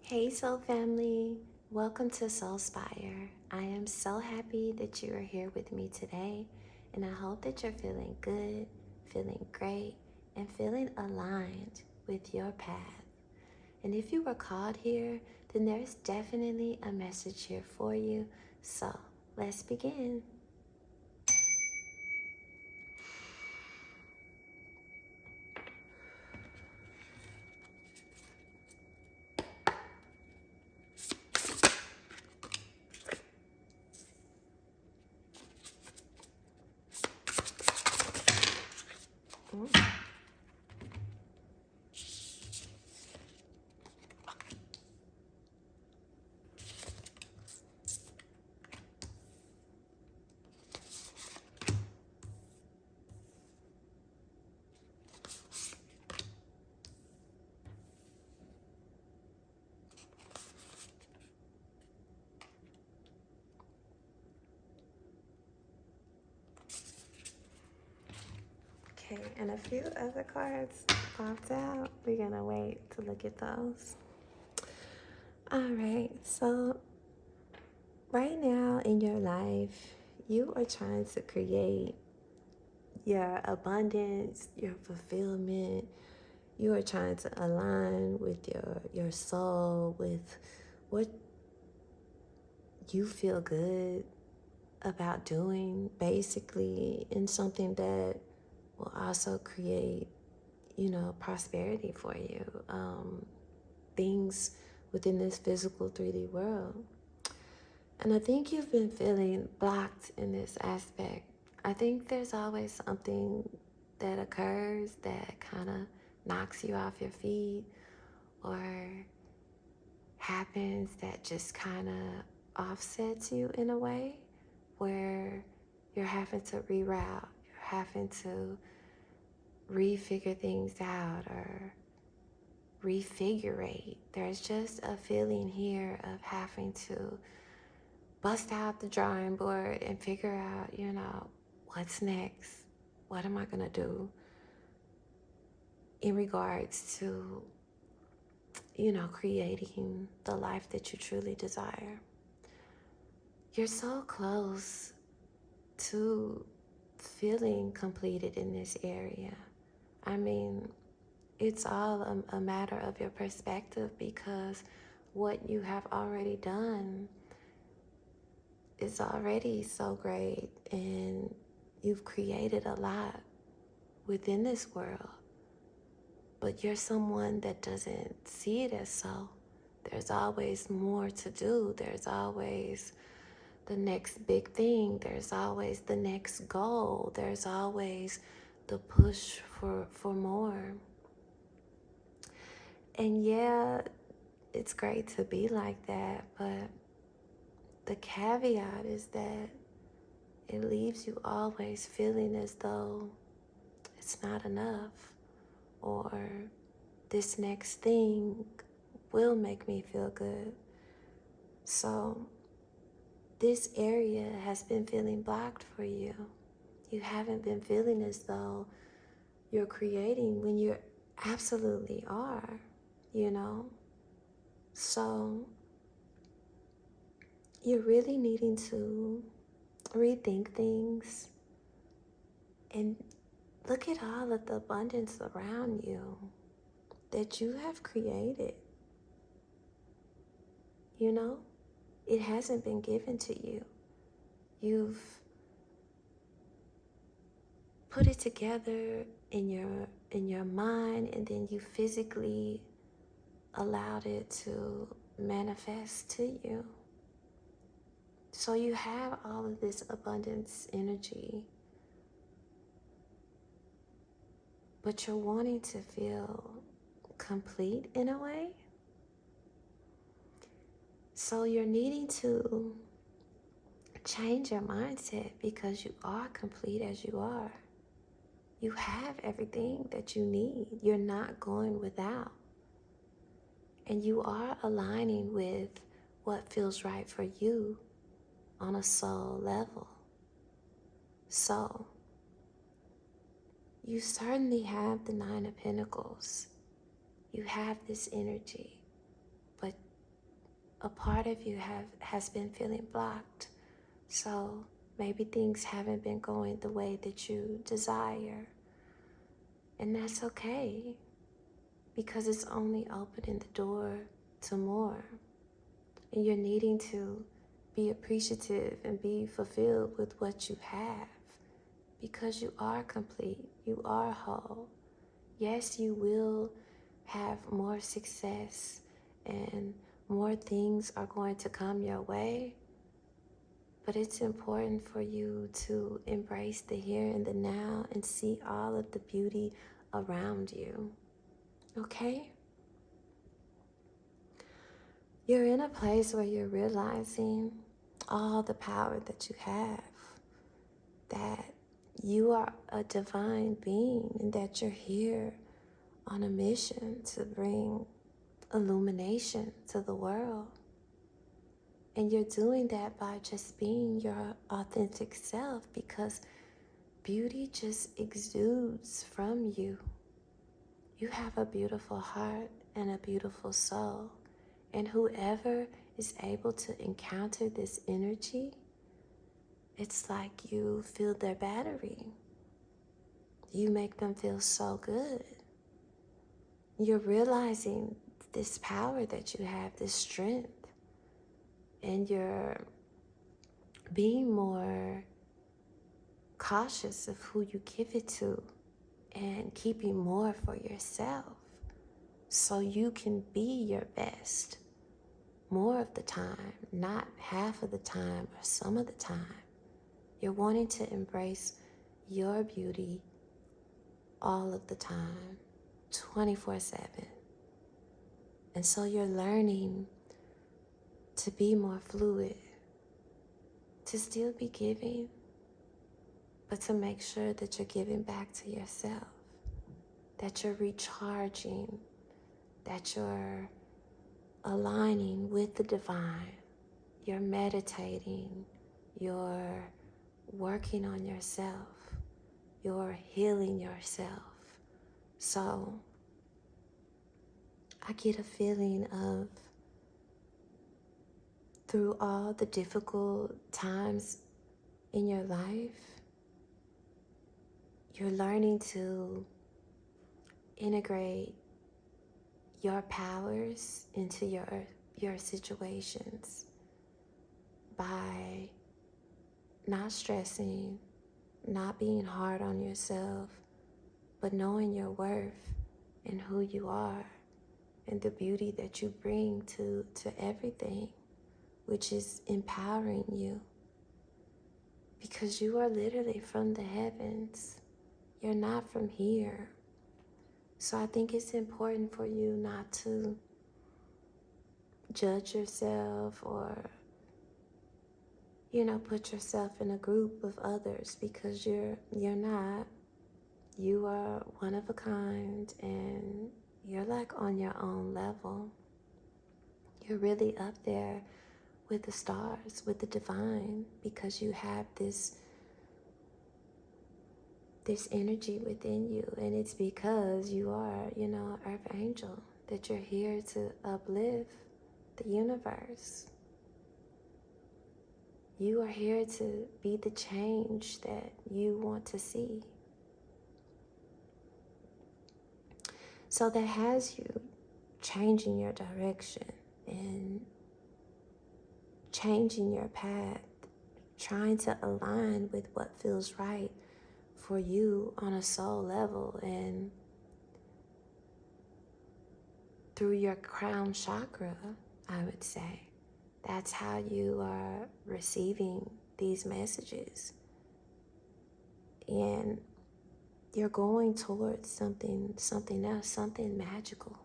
Hey Soul Family, welcome to Soulspire. I am so happy that you are here with me today, and I hope that you're feeling good, feeling great, and feeling aligned with your path. And if you were called here, then there's definitely a message here for you. So let's begin. Okay, and a few other cards popped out. We're gonna wait to look at those. All right, so right now in your life, you are trying to create your abundance, your fulfillment. You are trying to align with your soul, with what you feel good about doing, basically, in something that will also create, prosperity for you. Things within this physical 3D world. And I think you've been feeling blocked in this aspect. I think there's always something that occurs that kind of knocks you off your feet or happens that just kind of offsets you in a way where you're having to reroute, you're having to refigure things out or refigurate. There's just a feeling here of having to bust out the drawing board and figure out, what's next? What am I going to do in regards to, creating the life that you truly desire? You're so close to feeling completed in this area. I mean, it's all a matter of your perspective, because what you have already done is already so great, and you've created a lot within this world. But you're someone that doesn't see it as so. There's always more to do. There's always the next big thing. There's always the next goal. There's always the push for more. And yeah, it's great to be like that, but the caveat is that it leaves you always feeling as though it's not enough, or this next thing will make me feel good. So this area has been feeling blocked for you. You haven't been feeling as though you're creating when you absolutely are, you know? So you're really needing to rethink things and look at all of the abundance around you that you have created. You know, it hasn't been given to you. You've put it together in your mind, and then you physically allowed it to manifest to you. So you have all of this abundance energy, but you're wanting to feel complete in a way. So you're needing to change your mindset, because you are complete as you are. You have everything that you need. You're not going without. And you are aligning with what feels right for you on a soul level. So, you certainly have the Nine of Pentacles. You have this energy, but a part of you has been feeling blocked. So maybe things haven't been going the way that you desire. And that's okay, because it's only opening the door to more. And you're needing to be appreciative and be fulfilled with what you have, because you are complete, you are whole. Yes, you will have more success and more things are going to come your way, but it's important for you to embrace the here and the now and see all of the beauty around you. Okay? You're in a place where you're realizing all the power that you have, that you are a divine being and that you're here on a mission to bring illumination to the world. And you're doing that by just being your authentic self, because beauty just exudes from you. You have a beautiful heart and a beautiful soul. And whoever is able to encounter this energy, it's like you fill their battery. You make them feel so good. You're realizing this power that you have, this strength, and you're being more cautious of who you give it to and keeping more for yourself so you can be your best more of the time, not half of the time or some of the time. You're wanting to embrace your beauty all of the time, 24/7. And so you're learning to be more fluid, to still be giving, but to make sure that you're giving back to yourself, that you're recharging, that you're aligning with the divine, you're meditating, you're working on yourself, you're healing yourself. So I get a feeling of, through all the difficult times in your life, you're learning to integrate your powers into your situations by not stressing, not being hard on yourself, but knowing your worth and who you are and the beauty that you bring to everything, which is empowering you. Because you are literally from the heavens. You're not from here. So I think it's important for you not to judge yourself or, put yourself in a group of others, because you're not. You are one of a kind, and you're like on your own level. You're really up there with the stars, with the divine, because you have this energy within you, and it's because you are, an earth angel, that you're here to uplift the universe. You are here to be the change that you want to see. So that has you changing your direction and changing your path, trying to align with what feels right for you on a soul level, and through your crown chakra, I would say. That's how you are receiving these messages. And you're going towards something else, something magical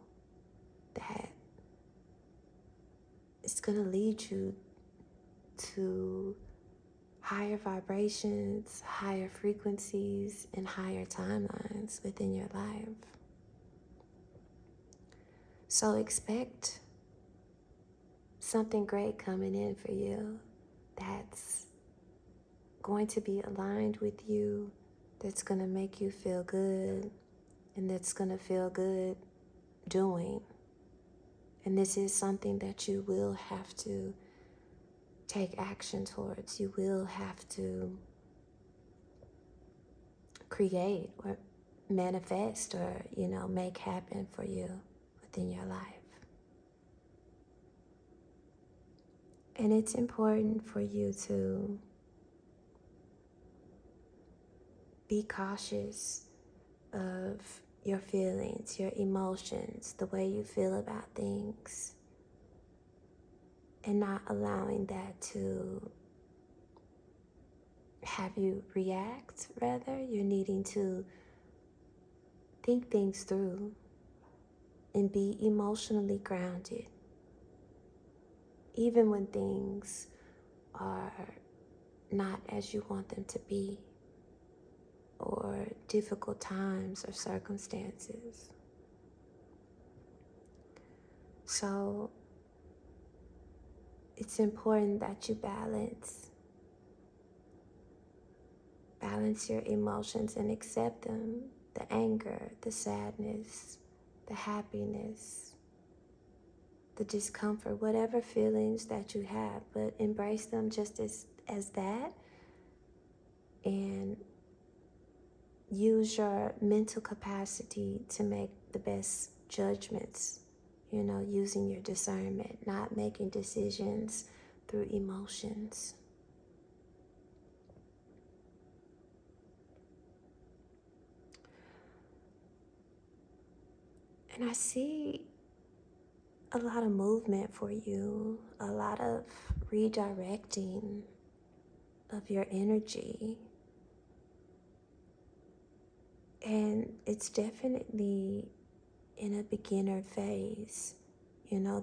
that is going to lead you to higher vibrations, higher frequencies, and higher timelines within your life. So expect something great coming in for you that's going to be aligned with you, that's going to make you feel good, and that's going to feel good doing. And this is something that you will have to take action towards. You will have to create or manifest or, make happen for you within your life. And it's important for you to be cautious of your feelings, your emotions, the way you feel about things, and not allowing that to have you react. Rather, you're needing to think things through and be emotionally grounded, even when things are not as you want them to be, or difficult times or circumstances. So it's important that you balance your emotions and accept them, the anger, the sadness, the happiness, the discomfort, whatever feelings that you have, but embrace them just as that, and use your mental capacity to make the best judgments, using your discernment, not making decisions through emotions. And I see a lot of movement for you, a lot of redirecting of your energy. And it's definitely in a beginner phase.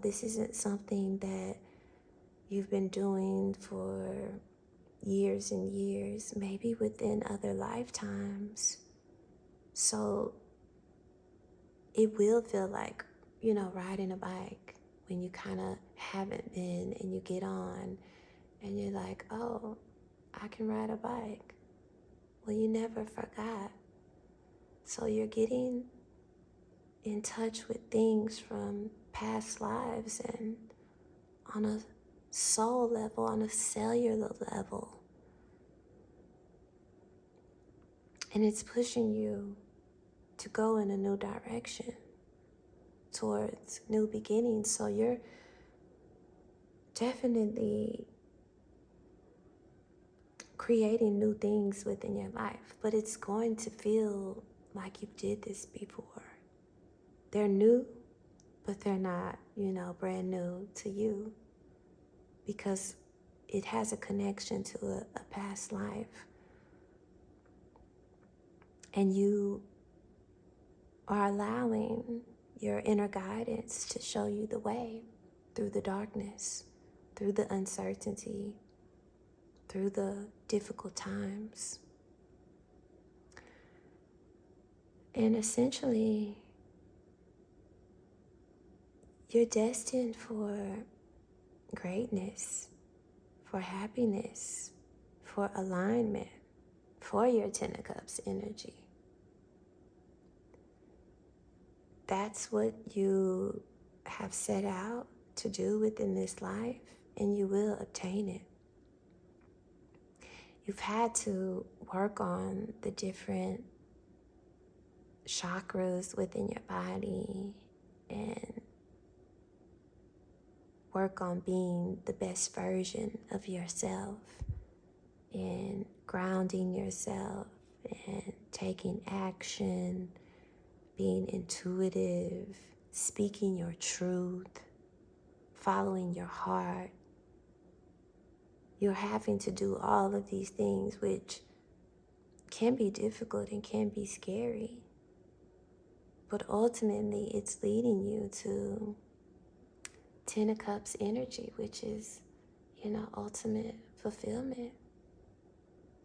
This isn't something that you've been doing for years and years, maybe within other lifetimes. So it will feel like, riding a bike when you kind of haven't been, and you get on and you're like, oh, I can ride a bike. Well, you never forgot. So you're getting in touch with things from past lives, and on a soul level, on a cellular level. And it's pushing you to go in a new direction towards new beginnings. So you're definitely creating new things within your life, but it's going to feel like you did this before. They're new, but they're not, brand new to you, because it has a connection to a past life. And you are allowing your inner guidance to show you the way through the darkness, through the uncertainty, through the difficult times. And essentially, you're destined for greatness, for happiness, for alignment, for your Ten of Cups energy. That's what you have set out to do within this life, and you will obtain it. You've had to work on the different chakras within your body and work on being the best version of yourself, and grounding yourself and taking action, being intuitive, speaking your truth, following your heart. You're having to do all of these things, which can be difficult and can be scary. But ultimately, it's leading you to Ten of Cups energy, which is, ultimate fulfillment,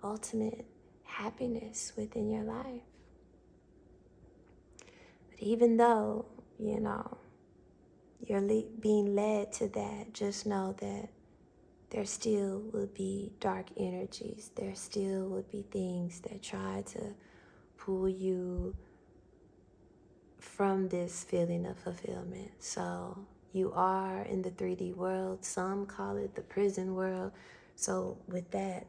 ultimate happiness within your life. But even though, you're being led to that, just know that there still will be dark energies. There still would be things that try to pull you from this feeling of fulfillment. So You are in the 3D world. Some call it the prison world. So, with that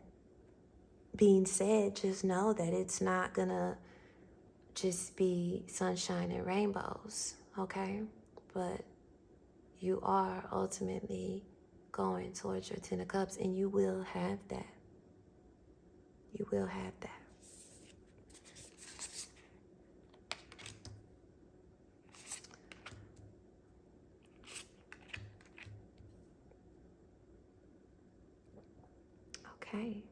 being said, just know that it's not gonna just be sunshine and rainbows, okay? But you are ultimately going towards your Ten of Cups, and you will have that. You will have that. Okay.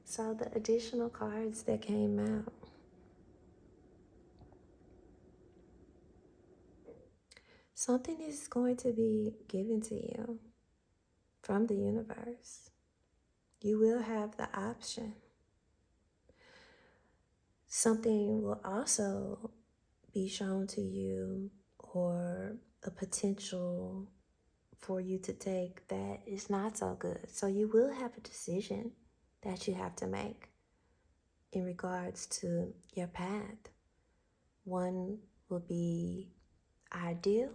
So the additional cards that came out. Something is going to be given to you from the universe. You will have the option. Something will also be shown to you, or a potential for you to take that is not so good. So you will have a decision that you have to make in regards to your path. One will be ideal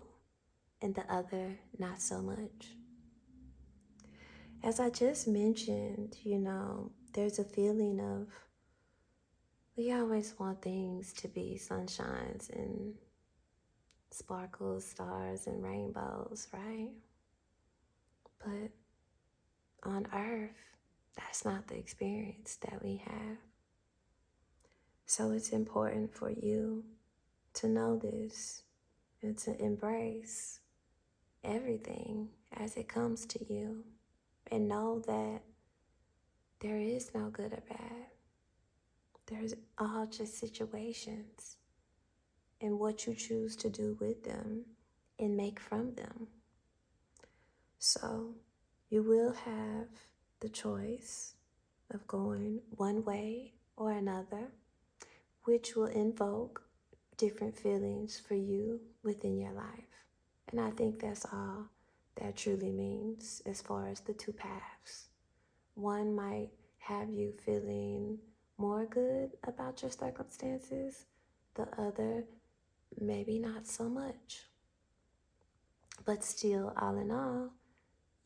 and the other not so much. As I just mentioned, there's a feeling of we always want things to be sunshines and sparkles, stars, and rainbows, right? But on Earth, that's not the experience that we have. So it's important for you to know this and to embrace everything as it comes to you, and know that there is no good or bad. There's all just situations and what you choose to do with them and make from them. So you will have the choice of going one way or another, which will invoke different feelings for you within your life. And I think that's all that truly means as far as the two paths. One might have you feeling more good about your circumstances, the other, maybe not so much. But still, all in all,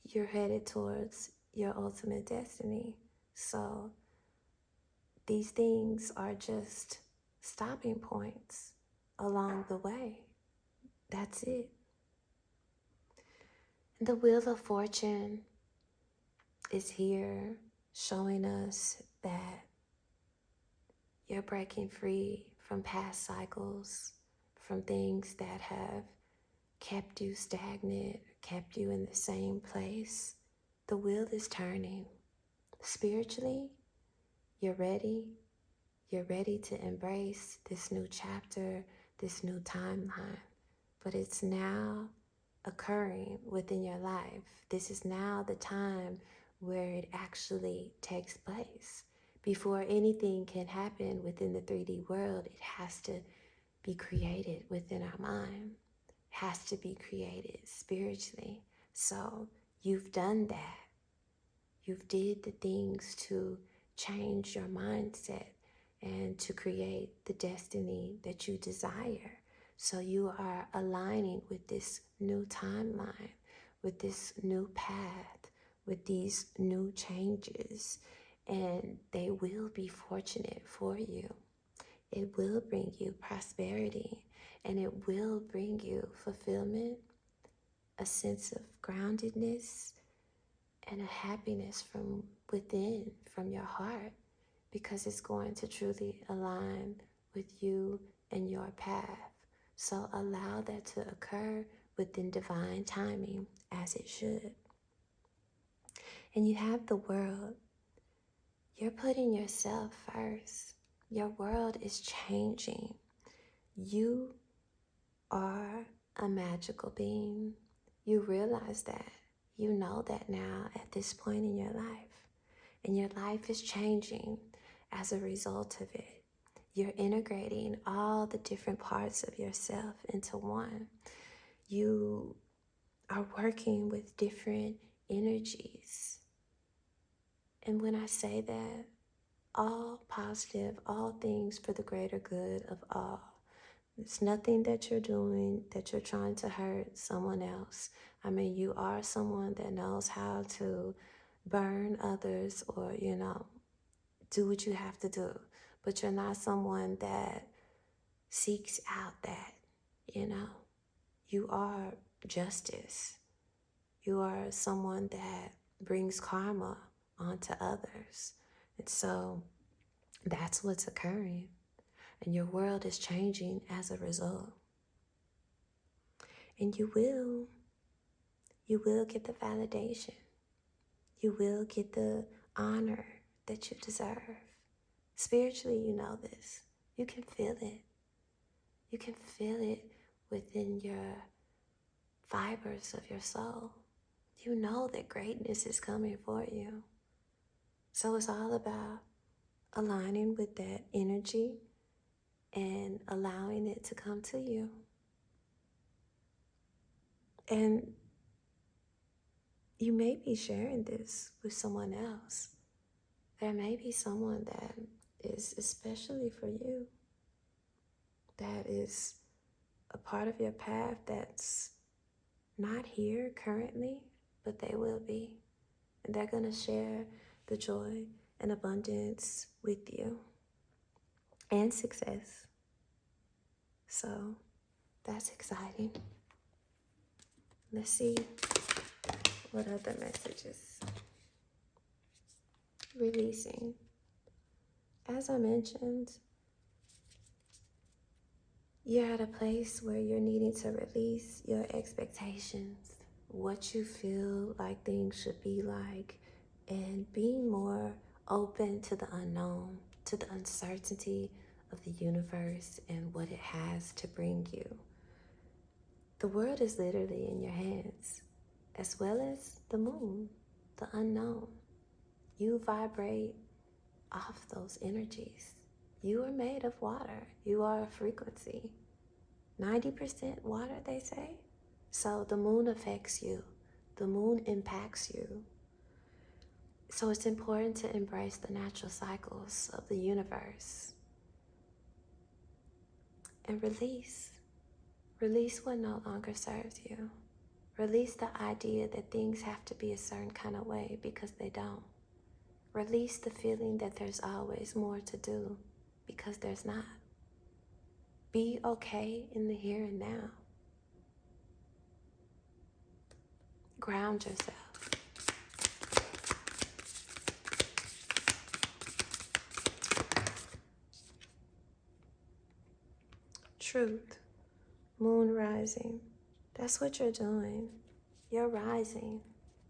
you're headed towards your ultimate destiny. So these things are just stopping points along the way. That's it. The Wheel of Fortune is here showing us that you're breaking free from past cycles, from things that have kept you stagnant, kept you in the same place. The wheel is turning. Spiritually, you're ready. You're ready to embrace this new chapter, this new timeline. But it's now occurring within your life. This is now the time where it actually takes place. Before anything can happen within the 3D world, it has to be created within our mind. It has to be created spiritually. So you've done that. You've did the things to change your mindset and to create the destiny that you desire. So you are aligning with this new timeline, with this new path, with these new changes, and they will be fortunate for you. It will bring you prosperity, and it will bring you fulfillment, a sense of groundedness, and a happiness from within, from your heart, because it's going to truly align with you and your path. So allow that to occur within divine timing, as it should. And you have the world. You're putting yourself first. Your world is changing. You are a magical being. You realize that. You know that now at this point in your life. And your life is changing as a result of it. You're integrating all the different parts of yourself into one. You are working with different energies. And when I say that, all positive, all things for the greater good of all. It's nothing that you're doing that you're trying to hurt someone else. I mean, you are someone that knows how to burn others or, do what you have to do. But you're not someone that seeks out that, you know. You are justice. You are someone that brings karma onto others. And so that's what's occurring. And your world is changing as a result. And you will get the validation. You will get the honor that you deserve. Spiritually, you know this. You can feel it. You can feel it within your fibers of your soul. You know that greatness is coming for you. So it's all about aligning with that energy and allowing it to come to you. And you may be sharing this with someone else. There may be someone that is especially for you, that is a part of your path that's not here currently, but they will be. And they're going to share the joy and abundance with you and success. So that's exciting. Let's see what other messages. Releasing. As I mentioned, you're at a place where you're needing to release your expectations, what you feel like things should be like, and being more open to the unknown, to the uncertainty of the universe and what it has to bring you. The world is literally in your hands, as well as the moon, the unknown. You vibrate off those energies. You are made of water. You are a frequency. 90% water, they say. So the moon affects you. The moon impacts you. So it's important to embrace the natural cycles of the universe and release. Release what no longer serves you. Release the idea that things have to be a certain kind of way because they don't. Release the feeling that there's always more to do because there's not. Be okay in the here and now. Ground yourself. Truth. Moon rising. That's what you're doing. You're rising.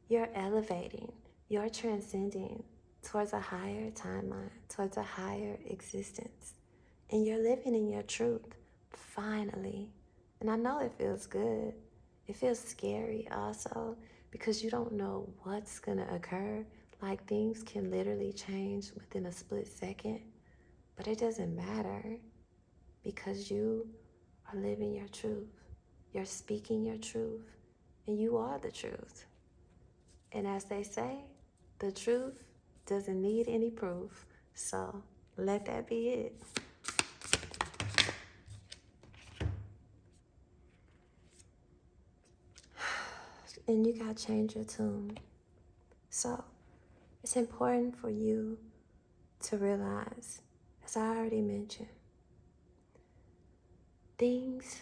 You're elevating. You're transcending towards a higher timeline, towards a higher existence. And you're living in your truth, finally. And I know it feels good. It feels scary also because you don't know what's going to occur. Like things can literally change within a split second. But it doesn't matter because you are living your truth. You're speaking your truth. And you are the truth. And as they say, the truth doesn't need any proof. So let that be it. And you gotta change your tune. So it's important for you to realize, as I already mentioned, things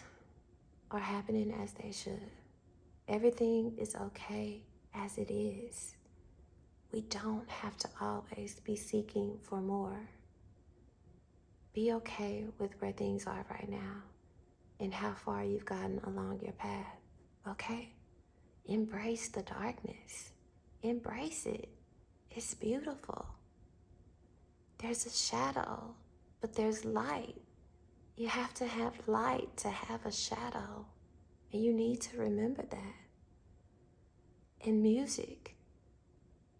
are happening as they should. Everything is okay as it is. We don't have to always be seeking for more. Be okay with where things are right now and how far you've gotten along your path, okay? Embrace the darkness. Embrace it. It's beautiful. There's a shadow, but there's light. You have to have light to have a shadow, and you need to remember that. In music,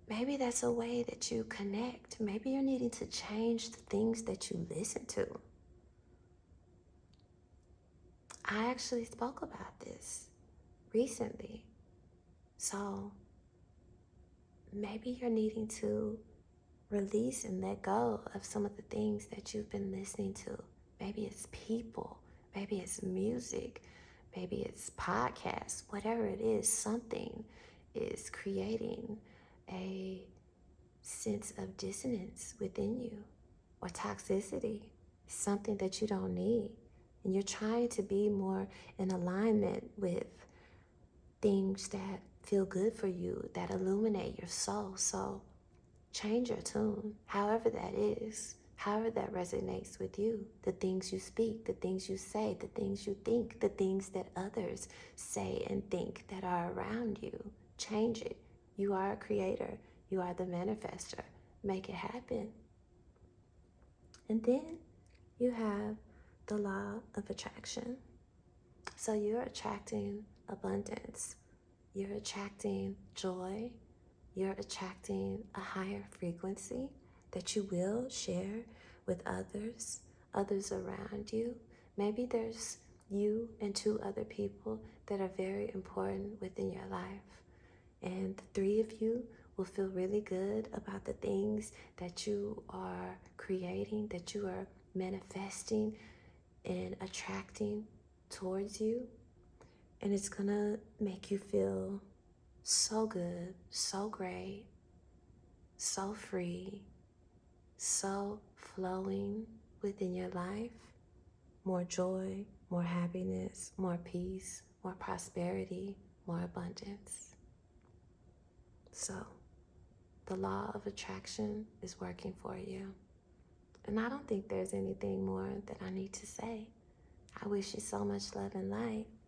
maybe that's a way that you connect. Maybe you're needing to change the things that you listen to. I actually spoke about this recently. So maybe you're needing to release and let go of some of the things that you've been listening to. Maybe it's people. Maybe it's music, maybe it's podcasts, whatever it is, something is creating a sense of dissonance within you or toxicity, something that you don't need. And you're trying to be more in alignment with things that feel good for you, that illuminate your soul. So change your tune, however that is, however that resonates with you. The things you speak, the things you say, the things you think, the things that others say and think that are around you. Change it. You are a creator. You are the manifester. Make it happen. And then you have the law of attraction. So you're attracting abundance. You're attracting joy. You're attracting a higher frequency that you will share with others around you. Maybe there's you and two other people that are very important within your life. And the three of you will feel really good about the things that you are creating, that you are manifesting and attracting towards you. And it's gonna make you feel so good, so great, so free, so flowing within your life. More joy, more happiness, more peace, more prosperity, more abundance. So the law of attraction is working for you. And I don't think there's anything more that I need to say. I wish you so much love and light.